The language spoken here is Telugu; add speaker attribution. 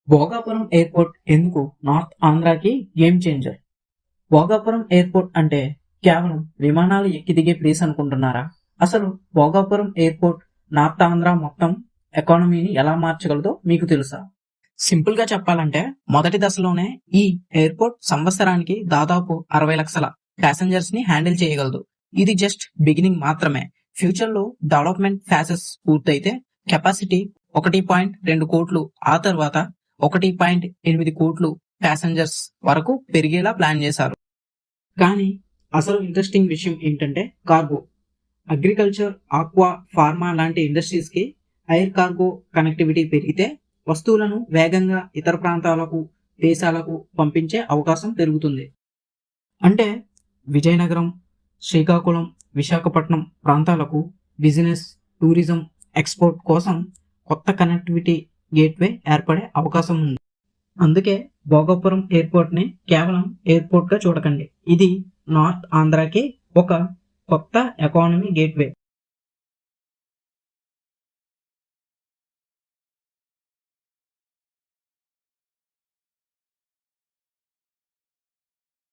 Speaker 1: భోగాపురం ఎయిర్పోర్ట్ ఎందుకు నార్త్ ఆంధ్రాకి గేమ్ చేంజర్? భోగాపురం ఎయిర్పోర్ట్ అంటే కేవలం విమానాలు ఎక్కి దిగే ప్లేస్ అనుకుంటున్నారా? అసలు భోగాపురం ఎయిర్పోర్ట్ నార్త్ ఆంధ్ర మొత్తం ఎకానమీని ఎలా మార్చగలదో మీకు తెలుసా? సింపుల్ గా చెప్పాలంటే మొదటి దశలోనే ఈ ఎయిర్పోర్ట్ సంవత్సరానికి దాదాపు 60 లక్షల ప్యాసింజర్స్ ని హ్యాండిల్ చేయగలదు. ఇది జస్ట్ బిగినింగ్ మాత్రమే. ఫ్యూచర్ లో డెవలప్మెంట్ ఫేసెస్ పూర్తయితే కెపాసిటీ 1.2 కోట్లు, ఆ తర్వాత 1.8 కోట్లు ప్యాసింజర్స్ వరకు పెరిగేలా ప్లాన్ చేశారు. కానీ అసలు ఇంట్రెస్టింగ్ విషయం ఏంటంటే కార్గో. అగ్రికల్చర్, ఆక్వా, ఫార్మా లాంటి ఇండస్ట్రీస్ కి ఎయిర్ కార్గో కనెక్టివిటీ పెరిగితే వస్తువులను వేగంగా ఇతర ప్రాంతాలకు, దేశాలకు పంపించే అవకాశం పెరుగుతుంది. అంటే విజయనగరం, శ్రీకాకుళం, విశాఖపట్నం ప్రాంతాలకు బిజినెస్, టూరిజం, ఎక్స్పోర్ట్ కోసం కొత్త కనెక్టివిటీ గేట్వే ఏర్పడే అవకాశం ఉంది. అందుకే భోగాపురం ఎయిర్పోర్ట్ ని కేవలం ఎయిర్పోర్ట్ గా చూడకండి. ఇది నార్త్ ఆంధ్రాకి ఒక కొత్త ఎకానమీ గేట్వే.